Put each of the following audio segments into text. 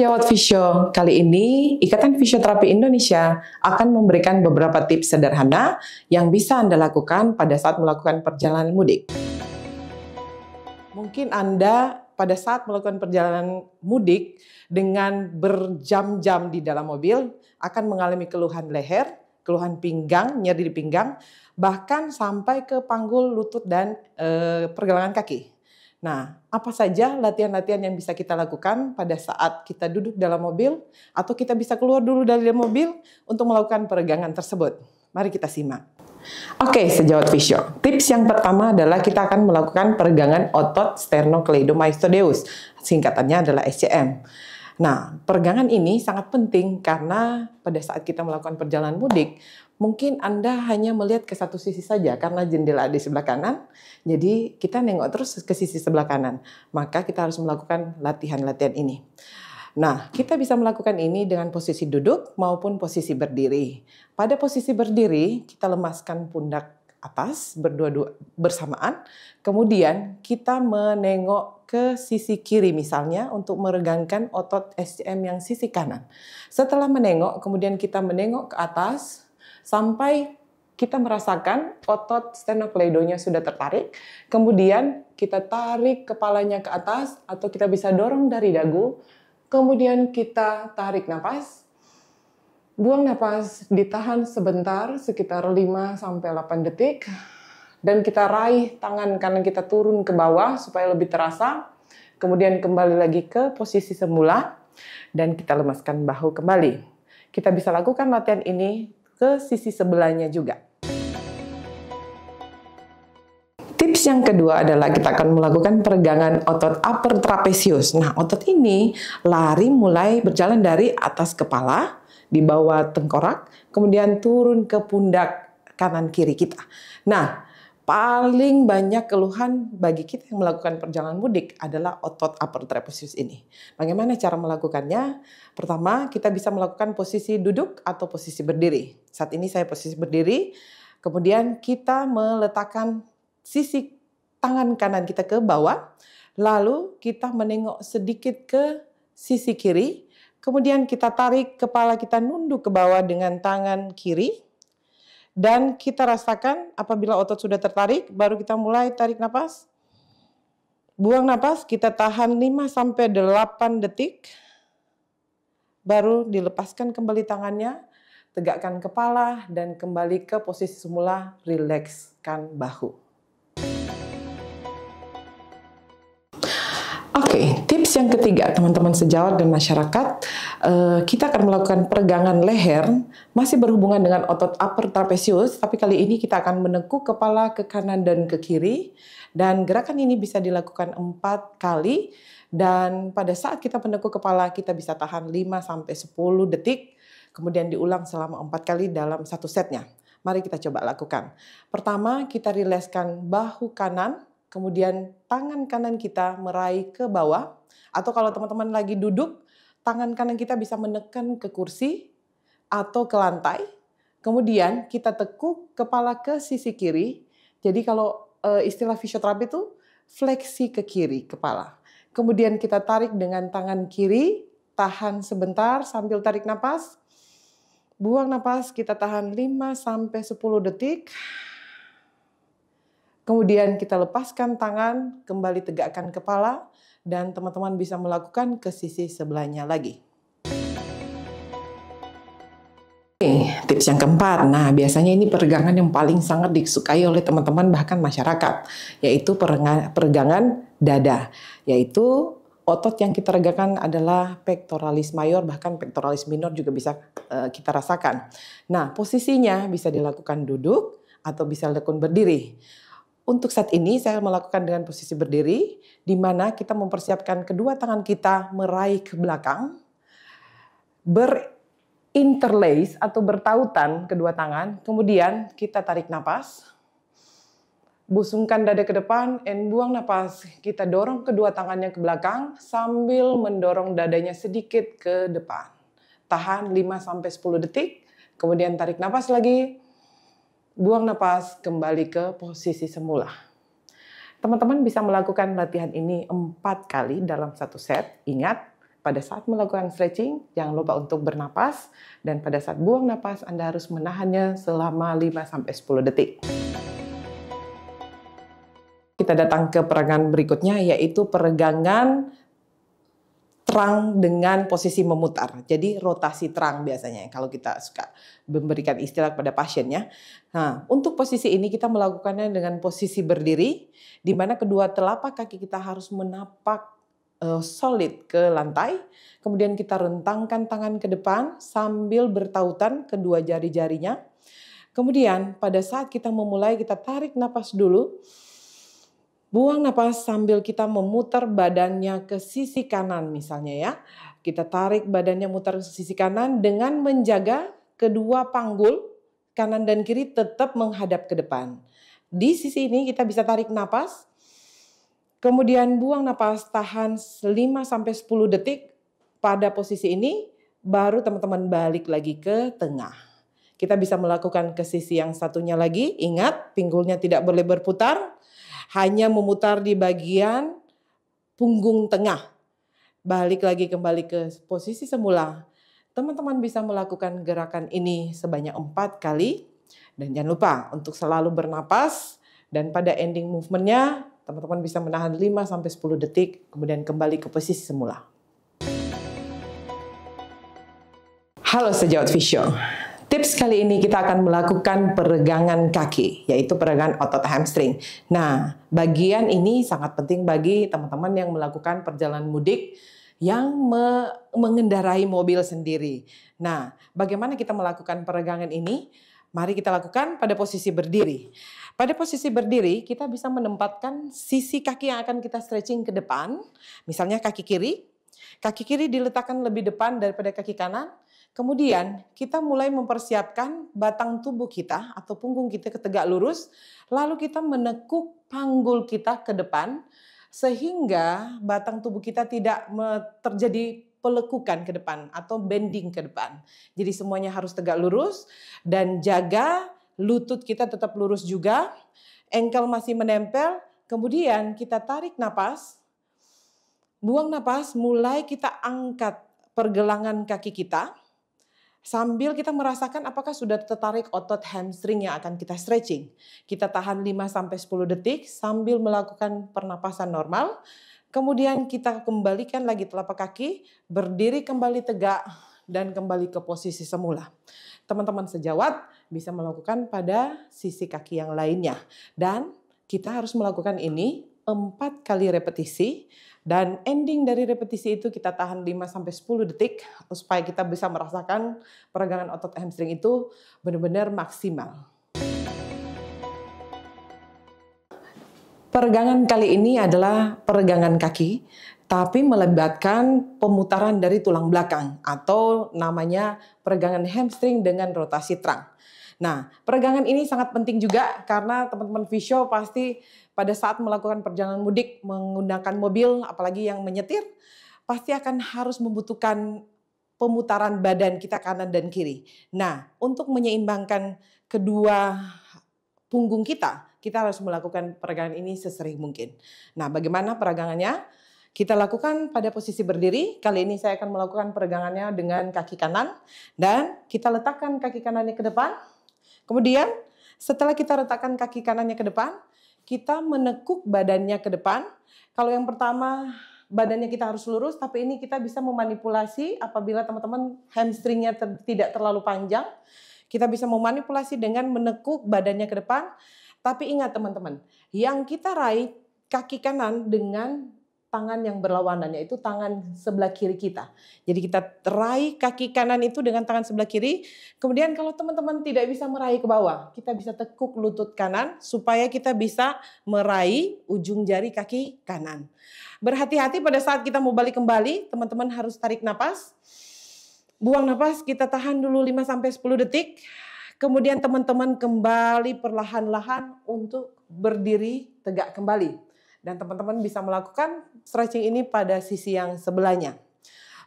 sejawat Fisio, kali ini Ikatan Fisioterapi Indonesia akan memberikan beberapa tips sederhana yang bisa Anda lakukan pada saat melakukan perjalanan mudik. Mungkin Anda pada saat melakukan perjalanan mudik dengan berjam-jam di dalam mobil akan mengalami keluhan leher, keluhan pinggang, nyeri di pinggang, bahkan sampai ke panggul, lutut, dan pergelangan kaki. Nah, apa saja latihan-latihan yang bisa kita lakukan pada saat kita duduk dalam mobil atau kita bisa keluar dulu dari mobil untuk melakukan peregangan tersebut? Mari kita simak. Oke, sejawat Fisio. Tips yang pertama adalah kita akan melakukan peregangan otot sternocleidomastoideus. Singkatannya adalah SCM. Nah, peregangan ini sangat penting karena pada saat kita melakukan perjalanan mudik, mungkin Anda hanya melihat ke satu sisi saja karena jendela di sebelah kanan, jadi kita nengok terus ke sisi sebelah kanan. Maka kita harus melakukan latihan-latihan ini. Nah, kita bisa melakukan ini dengan posisi duduk maupun posisi berdiri. Pada posisi berdiri, kita lemaskan pundak atas berdua-dua bersamaan, kemudian kita menengok ke sisi kiri misalnya untuk meregangkan otot SCM yang sisi kanan. Setelah menengok, kemudian kita menengok ke atas sampai kita merasakan otot sternocleidonya sudah tertarik, kemudian kita tarik kepalanya ke atas atau kita bisa dorong dari dagu, kemudian kita tarik nafas. Buang nafas, ditahan sebentar sekitar 5-8 detik. Dan kita raih tangan kanan kita turun ke bawah supaya lebih terasa. Kemudian kembali lagi ke posisi semula. Dan kita lemaskan bahu kembali. Kita bisa lakukan latihan ini ke sisi sebelahnya juga. Tips yang kedua adalah kita akan melakukan peregangan otot upper trapezius. Nah, otot ini lari mulai berjalan dari atas kepala, di bawah tengkorak, kemudian turun ke pundak kanan kiri kita. Nah, paling banyak keluhan bagi kita yang melakukan perjalanan mudik adalah otot upper trapezius ini. Bagaimana cara melakukannya? Pertama, kita bisa melakukan posisi duduk atau posisi berdiri. Saat ini saya posisi berdiri, kemudian kita meletakkan sisi tangan kanan kita ke bawah, lalu kita menengok sedikit ke sisi kiri, kemudian kita tarik kepala kita nunduk ke bawah dengan tangan kiri, dan kita rasakan apabila otot sudah tertarik, baru kita mulai tarik nafas, buang nafas, kita tahan 5-8 detik, baru dilepaskan kembali tangannya, tegakkan kepala, dan kembali ke posisi semula, rilekskan bahu. Oke, tips yang ketiga teman-teman sejawat dan masyarakat, kita akan melakukan peregangan leher, masih berhubungan dengan otot upper trapezius, tapi kali ini kita akan menekuk kepala ke kanan dan ke kiri, dan gerakan ini bisa dilakukan 4 kali, dan pada saat kita menekuk kepala kita bisa tahan 5-10 detik, kemudian diulang selama 4 kali dalam satu setnya. Mari kita coba lakukan. Pertama, kita rilekskan bahu kanan, kemudian tangan kanan kita meraih ke bawah, atau kalau teman-teman lagi duduk, tangan kanan kita bisa menekan ke kursi atau ke lantai. Kemudian kita tekuk kepala ke sisi kiri. Jadi kalau istilah fisioterapi itu fleksi ke kiri kepala. Kemudian kita tarik dengan tangan kiri, tahan sebentar sambil tarik napas. Buang napas, kita tahan 5-10 detik. Kemudian kita lepaskan tangan, kembali tegakkan kepala, dan teman-teman bisa melakukan ke sisi sebelahnya lagi. Tips yang keempat, nah biasanya ini peregangan yang paling sangat disukai oleh teman-teman bahkan masyarakat, yaitu peregangan dada, yaitu otot yang kita regangkan adalah pectoralis major, bahkan pectoralis minor juga bisa kita rasakan. Nah, posisinya bisa dilakukan duduk atau bisa dilakukan berdiri. Untuk saat ini saya melakukan dengan posisi berdiri, di mana kita mempersiapkan kedua tangan kita meraih ke belakang, berinterlace atau bertautan kedua tangan, kemudian kita tarik napas, busungkan dada ke depan, and buang napas. Kita dorong kedua tangannya ke belakang sambil mendorong dadanya sedikit ke depan. Tahan 5-10 detik, kemudian tarik napas lagi, buang napas, kembali ke posisi semula. Teman-teman bisa melakukan latihan ini 4 kali dalam satu set. Ingat, pada saat melakukan stretching, jangan lupa untuk bernapas, dan pada saat buang napas, Anda harus menahannya selama 5-10 detik. Kita datang ke peregangan berikutnya, yaitu peregangan terang dengan posisi memutar. Jadi rotasi terang biasanya, kalau kita suka memberikan istilah kepada pasiennya. Nah, untuk posisi ini kita melakukannya dengan posisi berdiri, di mana kedua telapak kaki kita harus menapak solid ke lantai, kemudian kita rentangkan tangan ke depan sambil bertautan kedua jari-jarinya. Kemudian pada saat kita memulai, kita tarik napas dulu, buang napas sambil kita memutar badannya ke sisi kanan misalnya ya. Kita tarik badannya mutar ke sisi kanan dengan menjaga kedua panggul kanan dan kiri tetap menghadap ke depan. Di sisi ini kita bisa tarik napas, kemudian buang napas, tahan 5-10 detik. Pada posisi ini baru teman-teman balik lagi ke tengah. Kita bisa melakukan ke sisi yang satunya lagi. Ingat, pinggulnya tidak boleh berputar, hanya memutar di bagian punggung tengah. Balik lagi kembali ke posisi semula. Teman-teman bisa melakukan gerakan ini sebanyak 4 kali. Dan jangan lupa untuk selalu bernapas, dan pada ending movementnya teman-teman bisa menahan 5-10 detik, kemudian kembali ke posisi semula. Halo sejawat Fisio. Tips kali ini kita akan melakukan peregangan kaki, yaitu peregangan otot hamstring. Nah, bagian ini sangat penting bagi teman-teman yang melakukan perjalanan mudik, yang mengendarai mobil sendiri. Nah, bagaimana kita melakukan peregangan ini? Mari kita lakukan pada posisi berdiri. Pada posisi berdiri, kita bisa menempatkan sisi kaki yang akan kita stretching ke depan. Misalnya kaki kiri. Kaki kiri diletakkan lebih depan daripada kaki kanan. Kemudian kita mulai mempersiapkan batang tubuh kita atau punggung kita tegak lurus. Lalu kita menekuk panggul kita ke depan sehingga batang tubuh kita tidak terjadi pelekukan ke depan atau bending ke depan. Jadi semuanya harus tegak lurus dan jaga lutut kita tetap lurus juga. Ankle masih menempel. Kemudian kita tarik napas. Buang napas, mulai kita angkat pergelangan kaki kita. Sambil kita merasakan apakah sudah tertarik otot hamstring yang akan kita stretching. Kita tahan 5-10 detik sambil melakukan pernapasan normal. Kemudian kita kembalikan lagi telapak kaki, berdiri kembali tegak, dan kembali ke posisi semula. Teman-teman sejawat bisa melakukan pada sisi kaki yang lainnya. Dan kita harus melakukan ini 4 kali repetisi. Dan ending dari repetisi itu kita tahan 5-10 detik supaya kita bisa merasakan peregangan otot hamstring itu benar-benar maksimal. Peregangan kali ini adalah peregangan kaki, tapi melibatkan pemutaran dari tulang belakang atau namanya peregangan hamstring dengan rotasi terang. Nah, peregangan ini sangat penting juga karena teman-teman Fisio pasti pada saat melakukan perjalanan mudik menggunakan mobil, apalagi yang menyetir, pasti akan harus membutuhkan pemutaran badan kita kanan dan kiri. Nah, untuk menyeimbangkan kedua punggung kita harus melakukan peregangan ini sesering mungkin. Nah, bagaimana peregangannya? Kita lakukan pada posisi berdiri. Kali ini saya akan melakukan peregangannya dengan kaki kanan. Dan kita letakkan kaki kanannya ke depan. Kemudian setelah kita letakkan kaki kanannya ke depan, kita menekuk badannya ke depan. Kalau yang pertama badannya kita harus lurus, tapi ini kita bisa memanipulasi apabila teman-teman hamstringnya tidak terlalu panjang. Kita bisa memanipulasi dengan menekuk badannya ke depan. Tapi ingat teman-teman, yang kita raih kaki kanan dengan tangan yang berlawanan, yaitu tangan sebelah kiri kita. Jadi kita raih kaki kanan itu dengan tangan sebelah kiri. Kemudian kalau teman-teman tidak bisa meraih ke bawah, kita bisa tekuk lutut kanan supaya kita bisa meraih ujung jari kaki kanan. Berhati-hati pada saat kita mau balik kembali, teman-teman harus tarik napas. Buang napas, kita tahan dulu 5-10 detik. Kemudian teman-teman kembali perlahan-lahan untuk berdiri tegak kembali. Dan teman-teman bisa melakukan stretching ini pada sisi yang sebelahnya.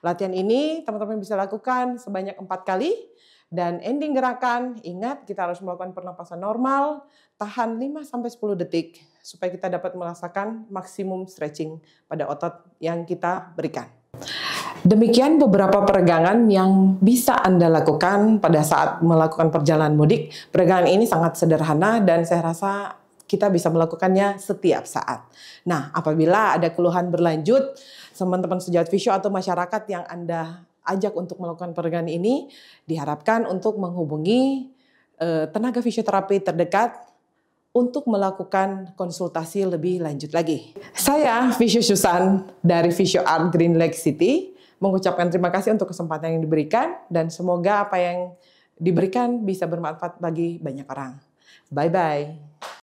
Latihan ini teman-teman bisa lakukan sebanyak 4 kali. Dan ending gerakan, ingat kita harus melakukan pernapasan normal, tahan 5-10 detik. Supaya kita dapat merasakan maksimum stretching pada otot yang kita berikan. Demikian beberapa peregangan yang bisa Anda lakukan pada saat melakukan perjalanan mudik. Peregangan ini sangat sederhana dan saya rasa kita bisa melakukannya setiap saat. Nah, apabila ada keluhan berlanjut, teman-teman sejawat fisio atau masyarakat yang Anda ajak untuk melakukan peregangan ini, diharapkan untuk menghubungi tenaga fisioterapi terdekat untuk melakukan konsultasi lebih lanjut lagi. Saya Fisio Susan dari Fisio Art Green Lake City mengucapkan terima kasih untuk kesempatan yang diberikan dan semoga apa yang diberikan bisa bermanfaat bagi banyak orang. Bye-bye.